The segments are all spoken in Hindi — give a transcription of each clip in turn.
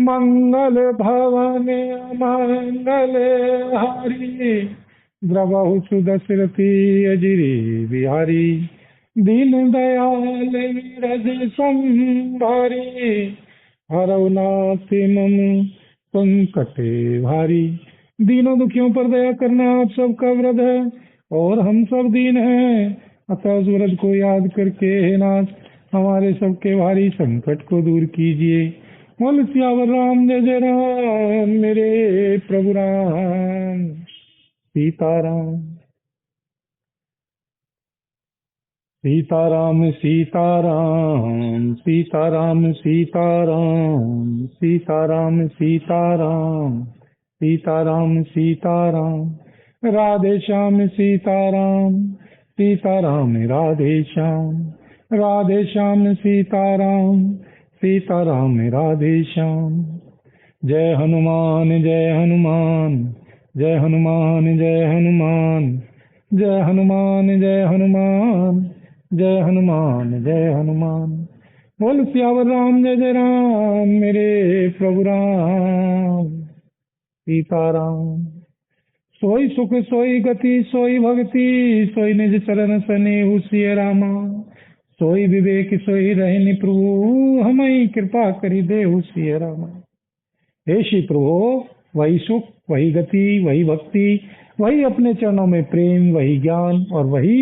मंगल भवन मंगल हारी, द्रवहु सुदशरथी अजिरी बिहारी। दीन दयाल विरज संभारी, हरौ नाथ मम संकटे भारी। दीनों दुखियों पर दया करना आप सबका व्रत है, और हम सब दीन हैं, अतः उस व्रत को याद करके हे नाथ हमारे सबके भारी संकट को दूर कीजिए। बोल सियावर राम जय जय राम, मेरे प्रभु राम सीताराम। सीताराम सीताराम सीताराम सीताराम सीताराम सीताराम सीताराम सीताराम, राधे श्याम सीताराम सीताराम राधे श्याम, राधे श्याम सीताराम सीताराम राधे श्याम। जय हनुमान जय हनुमान, जय हनुमान जय हनुमान, जय हनुमान जय हनुमान, जय हनुमान जय हनुमान। बोल सियावर राम जय जय राम, मेरे प्रभु राम सीताराम। सोई सुख सोई गति सोई भक्ति, सोई निज चरण सनेहु सिय रामा। सोई विवेक सोई रहनि प्रभु, हमई कृपा करि देहु सिय रामा। हे श्री प्रभु, वही सुख वही गति वही भक्ति, वही अपने चरणों में प्रेम, वही ज्ञान और वही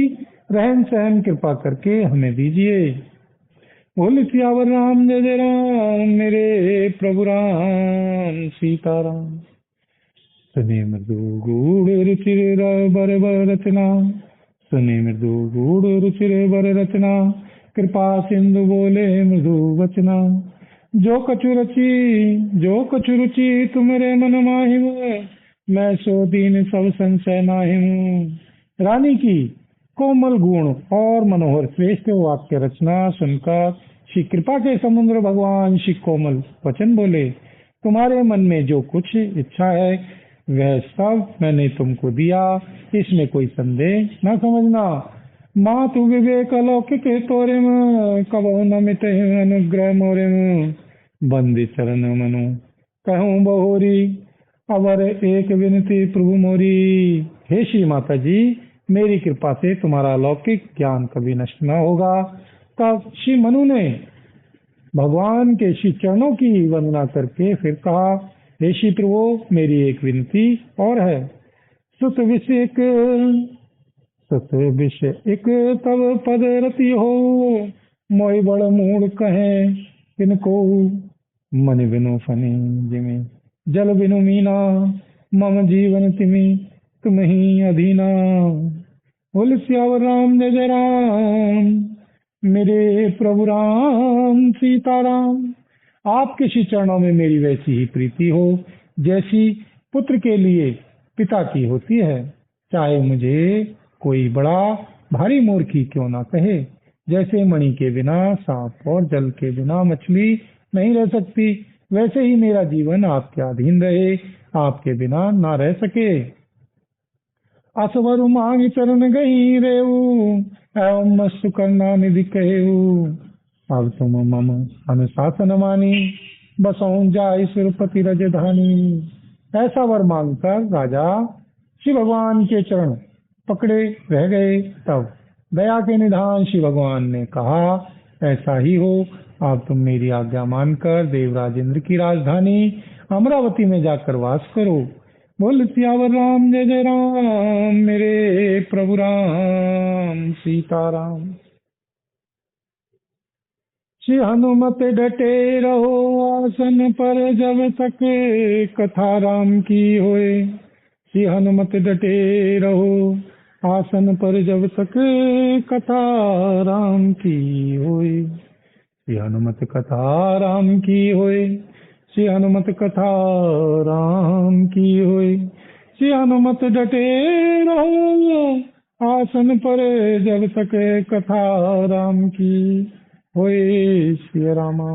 रहन सहन कृपा करके हमें दीजिए। बोल सियावर राम जय जय राम, मेरे प्रभु राम सीताराम। सुने मृदु गूढ़ रुचिर बर बर रचना, सुने मृदु गूढ़ रुचिर बर रचना, कृपा सिंधु बोले मृदु वचना। जो कछु रुचि तुम्हारे मन माहिम, मैं सो दीन सब संशय नाहिम। रानी की कोमल गुण और मनोहर श्रेष्ठ वाक्य रचना सुनकर श्री कृपा के समुद्र भगवान श्री कोमल वचन बोले, तुम्हारे मन में जो कुछ इच्छा है वह सब मैंने तुमको दिया, इसमें कोई संदेह न समझना। मातु विवेक अलौकिक तोरे में, कबहु न मिटे अनुग्रह मोरे में। बंदी चरण मनु कहूँ बहोरी, अवर एक विनती प्रभु मोरी। हे श्री माता जी, मेरी कृपा से तुम्हारा अलौकिक ज्ञान कभी नष्ट न होगा। तब श्री मनु ने भगवान के श्री चरणों की वंदना करके फिर कहा, हे श्री प्रभु, मेरी एक विनती और है। सुत विषय एक तब पद रति हो, मोहि बड़ मूड कहे किनको। मन बिनु फनी जिमि जल बिनु मीना, मम जीवन तिमि तुम ही अधीना। बोल सियावर राम जय जय राम, मेरे प्रभु राम सीताराम। आपके श्री चरणों में मेरी वैसी ही प्रीति हो जैसी पुत्र के लिए पिता की होती है। चाहे मुझे कोई बड़ा भारी मूर्खी क्यों ना कहे। जैसे मणि के बिना सांप और जल के बिना मछली नहीं रह सकती, वैसे ही मेरा जीवन आपके अधीन रहे, आपके बिना ना रह सके। असवर मांग चरण गही रेऊ, एवं मस्तु करना निधि कहेऊ। अब तुम मम अनुशासन मानी, बसऊं जाय सुरपति रजधानी। ऐसा वर मांगकर राजा श्री भगवान के चरण पकड़े रह गए। तब दया के निधान श्री भगवान ने कहा, ऐसा ही हो, अब तुम मेरी आज्ञा मानकर देवराज इंद्र की राजधानी अमरावती में जाकर वास करो। बोल सियावर राम जय जय राम, मेरे प्रभु राम सीताराम। श्री हनुमत डटे रहो आसन पर, जब तक कथा राम की होए। श्री हनुमत डटे रहो आसन पर, जब तक कथा राम की होए। श्री हनुमत कथा राम की होए, श्री हनुमत कथा राम की होए। श्री हनुमत डटे रहो आसन पर, जब तक कथा राम की होए। श्री रामा।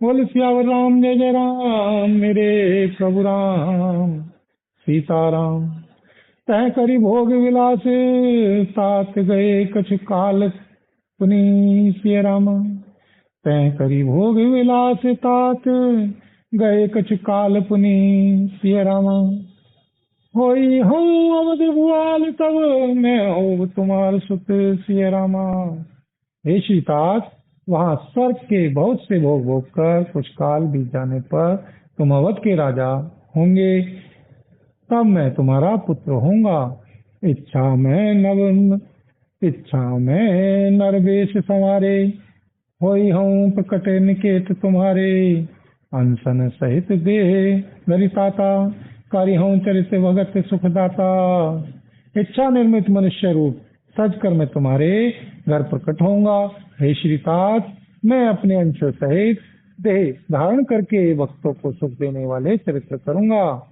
बोल सियावर राम जय जय राम, मेरे प्रभु राम सीताराम। तह करी भोग विलास, तात गए कछु काल पुनि। श्री रामा। तह करी भोग विलास, तात गए कछु काल पुनि सिय रामा। होई हूँ अवध भुआल तब मैं हो तुम्हार सुत सिय रामा। हे सीतात, वहां स्वर्ग के बहुत से भोग भोग कर कुछ काल बीत जाने पर तुम अवध के राजा होंगे, तब मैं तुम्हारा पुत्र होऊंगा। इच्छा में नरवेश संवारे, होई हूँ प्रकट निकेत तुम्हारे। अनशन सहित देह ललिताता, करी हूँ चरित भगत सुखदाता। इच्छा निर्मित मनुष्य रूप सज कर मैं तुम्हारे घर प्रकट होऊंगा। हे श्रीतात, मैं अपने अंश सहित देह धारण करके भक्तों को सुख देने वाले चरित्र करूंगा।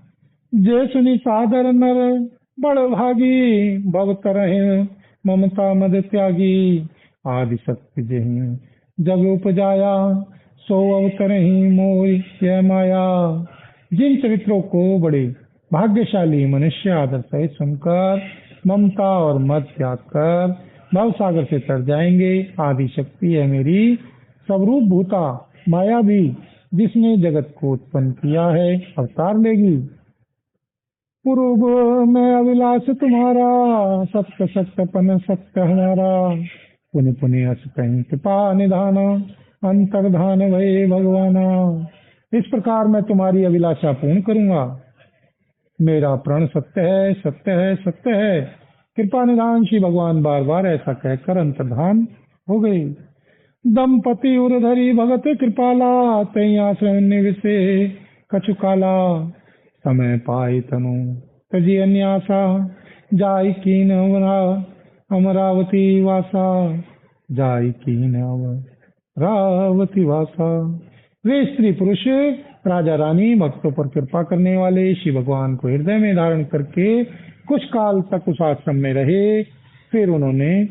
जय सुनि सादर नर बड़ भागी, भव तरह ममता मद त्यागी। आदि शक्ति जही जग उपजाया, सो अवतरहि मोहि यह माया। जिन चरित्रों को बड़े भाग्यशाली मनुष्य आदर सहित सुनकर ममता और मद त्याग कर भव सागर से तर जाएंगे, आदि शक्ति है मेरी स्वरूप भूता माया भी, जिसने जगत को उत्पन्न किया है, अवतार लेगी। पूर्व में अभिलाष तुम्हारा, सत्य सत्यपन सत्य हमारा। पुनि पुनि अस कहीं कृपा निधान, अंतर्धान भये भगवाना। इस प्रकार मैं तुम्हारी अभिलाषा पूर्ण करूंगा। मेरा प्रण सत्य है, सत्य है, सत्य है। कृपा निधान श्री भगवान बार बार ऐसा कहकर अंतर्धान हो गए। दंपति उरधरी भगत कृपाला, तई आश्रम निविसे कछु काला। समय पाई तनु तजी अन्यासा, जाय कीन अमरावती वासा। जाय कीन अमरावती वासा। वे स्त्री पुरुष राजा रानी भक्तों पर कृपा करने वाले श्री भगवान को हृदय में धारण करके कुछ काल तक उस आश्रम में रहे। फिर उन्होंने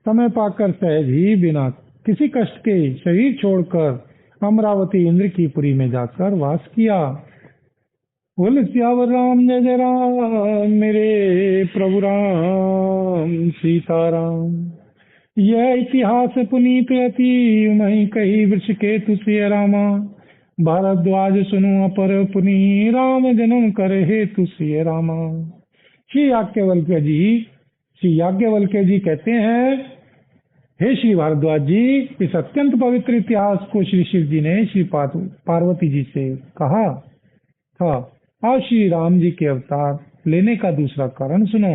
समय पाकर सहज ही बिना किसी कष्ट के शरीर छोड़कर अमरावती इंद्र की पुरी में जाकर वास किया। बोल सियावर राम जय जय राम, मेरे प्रभु राम सीताराम। यह इतिहास पुनीत अति, मही कही वृक्ष के तुसिय रामा। भारद्वाज सुनो अपर पुनि, राम जन्म कर हे तुसिय रामा। श्री याज्ञवल्क्य जी कहते हैं, हे श्री भारद्वाज जी, इस अत्यंत पवित्र इतिहास को श्री शिव जी ने श्री पार्वती जी से कहा था। आज श्री राम जी के अवतार लेने का दूसरा कारण सुनो।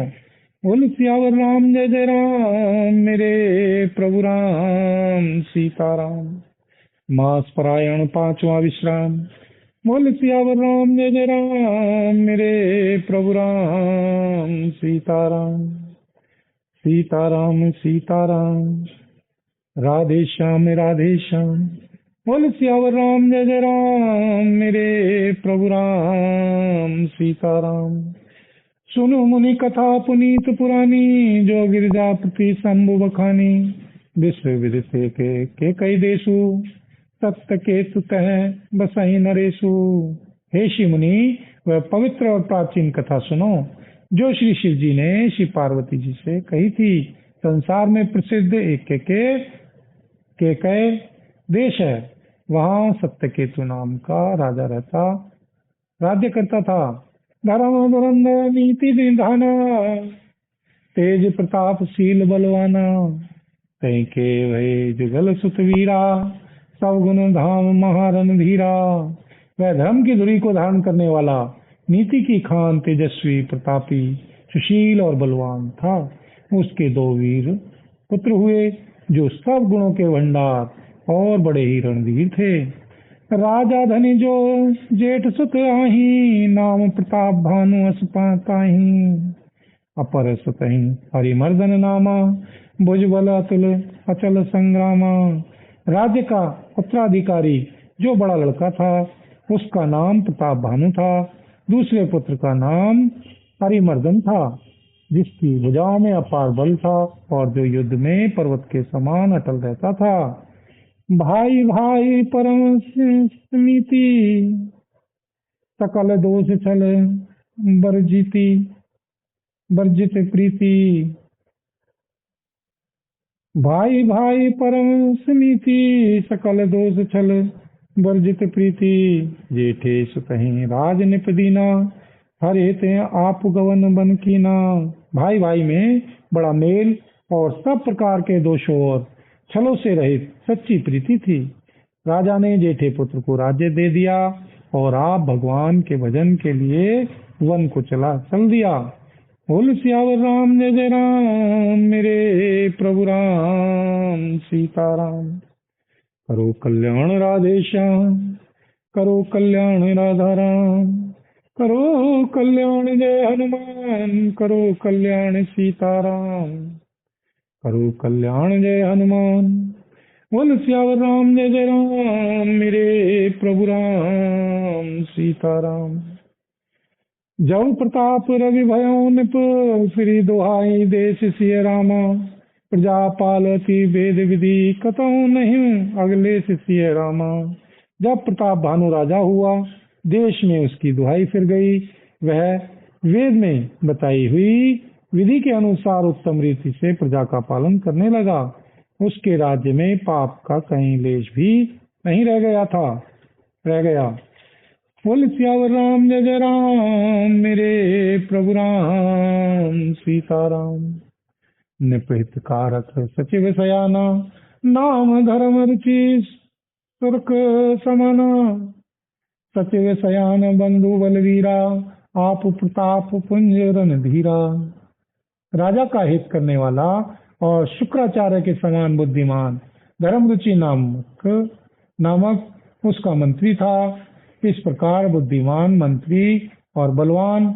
बोल सियावर राम जय जय राम, मेरे प्रभु राम सीताराम। मास परायण पांचवा विश्राम। बोल सियावर राम जय जय राम, मेरे प्रभु राम सीताराम। सीताराम सीताराम, राधे श्याम राधे श्याम। बोल सियावर राम जय जय राम, मेरे प्रभु राम सीताराम। सुनो मुनि कथा पुनीत पुरानी, जो गिरजापति शंभु बखानी। विश्व विदिते के कई देशु, सत्य के सुतः बसहि नरेशु। हे श्री मुनि, वह पवित्र और प्राचीन कथा सुनो जो श्री शिव जी ने श्री पार्वती जी से कही थी। संसार में प्रसिद्ध एक के कई देश है, वहाँ सत्यकेतु नाम का राजा राज्य करता था। धर्म धुरंधर नीति निधाना, तेज प्रतापशील बलवाना। कहीं के भय जुगल सुत वीरा, सब गुण धाम महारणधीरा। वह धर्म की धुरी को धारण करने वाला, नीति की खान, तेजस्वी, प्रतापी, सुशील और बलवान था। उसके दो वीर पुत्र हुए जो सब गुणों के भंडार और बड़े ही रणधीर थे। राजा धनी जो जेठ सुत आही, नाम प्रताप भानु अस पाताही। अपर सुतहि हरिमर्दन नामा, भुजबल अतुल अचल संग्रामा। राज्य का उत्तराधिकारी जो बड़ा लड़का था, उसका नाम प्रताप भानु था। दूसरे पुत्र का नाम हरिमर्दन था, जिसकी भुजाओं में अपार बल था और जो युद्ध में पर्वत के समान अटल रहता था। भाई भाई परम समीति, सकल दोष छल वर्जित प्रीति। भाई भाई परम समीति, सकल दोष छल वर्जित प्रीति जेठे सुतहि राज निपदीना, हरे ते आप गवन बन कीना। भाई भाई में बड़ा मेल और सब प्रकार के दोषों और छलों से रहित सच्ची प्रीति थी। राजा ने जेठे पुत्र को राज्य दे दिया और आप भगवान के भजन के लिए वन को चल दिया। बोल सियावर राम जय जय राम, मेरे प्रभु राम सीताराम। करो कल्याण राधे श्याम, करो कल्याण राधा राम, करो कल्याण जय हनुमान, करो कल्याण सीताराम, करो कल्याण जय हनुमान। बोल सियावर राम जय जय राम, मेरे प्रभु राम सीताराम। जब प्रताप रवि भयो निप, श्री दुहाई देश सिय रामा। प्रजा पालती वेद विधि, कतहु नहीं अगले सिय रामा। जब प्रताप भानु राजा हुआ, देश में उसकी दुहाई फिर गई। वह वेद में बताई हुई विधि के अनुसार उत्तम रीति से प्रजा का पालन करने लगा। उसके राज्य में पाप का कहीं लेश भी नहीं रह गया। बोल सियावर राम जय जय राम, मेरे प्रभु राम सीताराम। निपहित कारक सचिव सयाना, नाम धर्म रुचि सुरख समाना। सचिव सयान बंधु बलवीरा, आप प्रताप पुंज रणधीरा। राजा का हित करने वाला और शुक्राचार्य के समान बुद्धिमान धर्मरुचि नामक उसका मंत्री था। इस प्रकार बुद्धिमान मंत्री और बलवान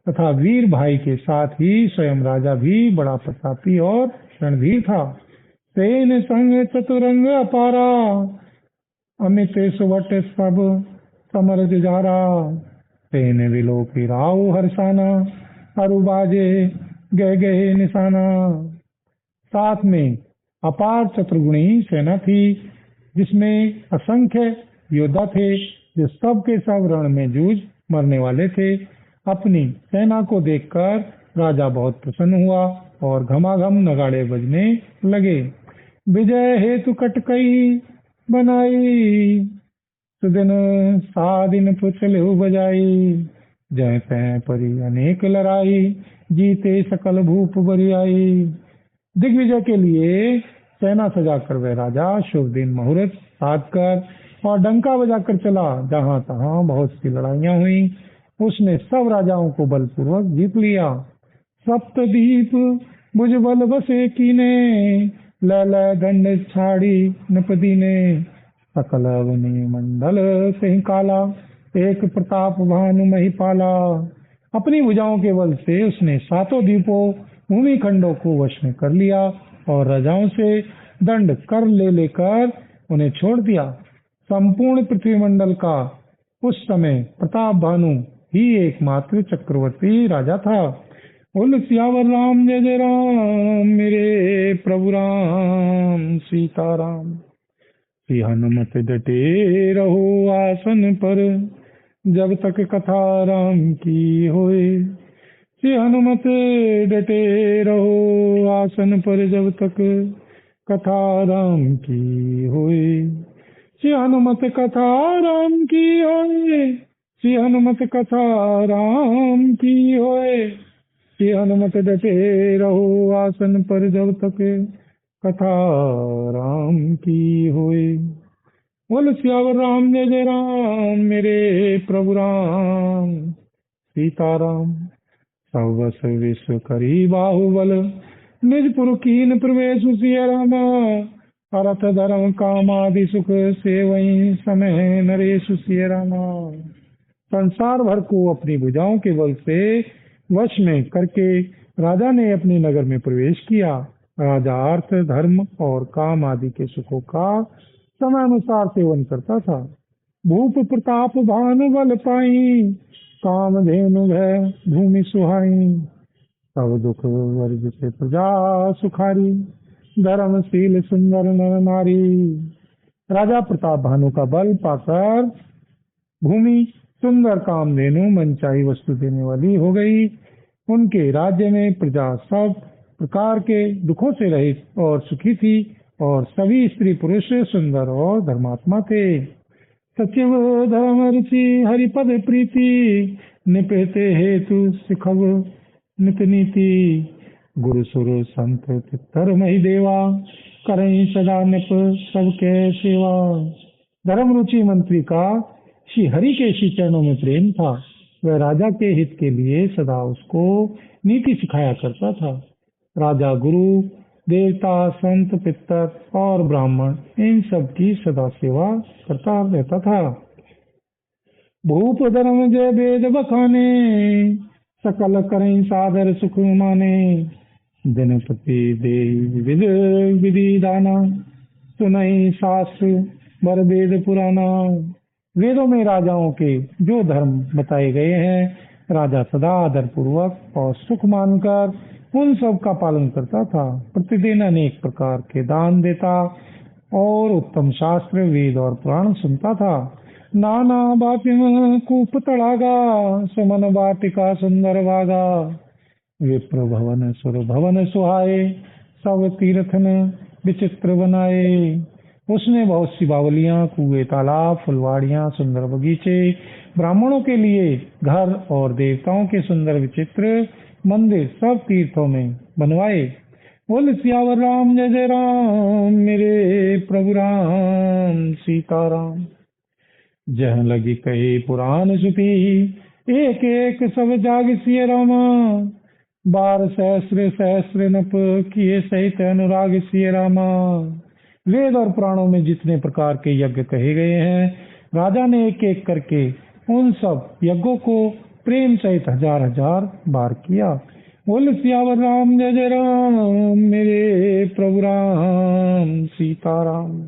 तथा वीर भाई के साथ ही स्वयं राजा भी बड़ा प्रतापी और रणधीर था। सेन संग चतुरंग अपारा, अमित सुवट सब समर जुझारा। सेन विलोकी राव हर्षाना, अरु बाजे गए गए निशाना। साथ में अपार चतुर्गुणी सेना थी, जिसमें असंख्य योद्धा थे, जो सब के सब रण में जूझ मरने वाले थे। अपनी सेना को देखकर राजा बहुत प्रसन्न हुआ और घमाघम नगाड़े बजने लगे। विजय हेतु कटकई बनाई, सुदिन सादिन चले बजाई। जय तय परी अनेक लड़ाई, जीते सकल भूप बरियाई। दिग्विजय के लिए सेना सजाकर वह राजा शुभ दिन मुहूर्त साध कर और डंका बजाकर चला। जहां तहां बहुत सी लड़ाइयां हुई। उसने सब राजाओं को बलपूर्वक जीत लिया। सप्तदीप भुजबल बसे कीने, लैल दंड छाड़ी नपदी ने। सकल अवनि मंडल कहीं काला, एक प्रताप भानु महिपाला। अपनी भुजाओं के बल से उसने सातों द्वीपों भूमि खंडों को वश में कर लिया और राजाओं से दंड कर लेकर उन्हें छोड़ दिया। संपूर्ण पृथ्वी मंडल का उस समय प्रताप भानु ही एकमात्र चक्रवर्ती राजा था। बोल सियावर राम जय जय राम, मेरे प्रभु राम सीताराम। श्री हनुमत डटे रहो आसन पर, जब तक कथा राम की होए। श्री हनुमत डटे रहो आसन पर, जब तक कथा राम की होए। श्री हनुमत कथा राम की होए, श्री हनुमत कथा राम की होए। श्री हनुमत डटे रहो आसन पर, जब तक कथा राम की होए। बोल सियावर राम जय जय राम, मेरे प्रभु राम सीताराम। सब बस विश्व करी बाहुबल, निज पुर कीन प्रवेश सिय रामा। अर्थ धर्म काम आदि सुख, से वही समय नरेश सिय रामा। संसार भर को अपनी भुजाओं के बल से वश में करके राजा ने अपने नगर में प्रवेश किया। राजा अर्थ धर्म और काम आदि के सुखों का समय अनुसार सेवन करता था। भूप प्रताप भानु बल पाई, काम धेनु भय भूमि सुहाई। सब दुख वर्जित प्रजा सुखारी, धर्मशील सुंदर नर नारी। राजा प्रताप भानु का बल पाकर भूमि सुंदर कामधेनु मनचाही वस्तु देने वाली हो गई। उनके राज्य में प्रजा सब प्रकार के दुखों से रहित और सुखी थी और सभी स्त्री पुरुष सुंदर और धर्मात्मा थे। सचिव धर्म रुचि हरिपद प्रीति निपते हेतु सिखव नित नीति गुरु सुर संत चित्तर मही देवा करें सदा निप सबके सेवा। धर्म रुचि मंत्री का श्री हरि के श्री चरणों में प्रेम था। वह राजा के हित के लिए सदा उसको नीति सिखाया करता था। राजा गुरु देवता संत पितर और ब्राह्मण इन सब की सदा सेवा करता रहता था। भूप धर्म जय वेद बखाने सकल करें सादर सुख माने जनपति दे विद विधि दाना सुनई शास्त्र वर वेद पुराना। वेदों में राजाओं के जो धर्म बताए गए हैं राजा सदा आदर पूर्वक और सुख मानकर उन सब का पालन करता था। प्रतिदिन अनेक प्रकार के दान देता और उत्तम शास्त्र वेद और पुराण सुनता था। नाना बाप्य कूप तड़ागा सुमन वाटिका सुंदर बागा विप्र भवन सुर भवन सुहाए सब तीर्थन विचित्र बनाए। उसने बहुत सी बावलियां कुएं तालाब फुलवाड़ियां सुंदर बगीचे ब्राह्मणों के लिए घर और देवताओं के सुंदर विचित्र मंदिर सब तीर्थों में बनवाए। बोल सियावर राम जय जय राम मेरे प्रभु राम सीताराम। जह लगी कहे पुराण सुपी एक एक सब जाग सिय रामा बार सहस्र सहस्र नप किए सहित अनुराग सिय रामा। वेद और पुराणों में जितने प्रकार के यज्ञ कहे गए हैं राजा ने एक एक करके उन सब यज्ञों को प्रेम सहित हजार हजार बार किया। बोल सियावर राम जय जय राम मेरे प्रभु राम सीताराम।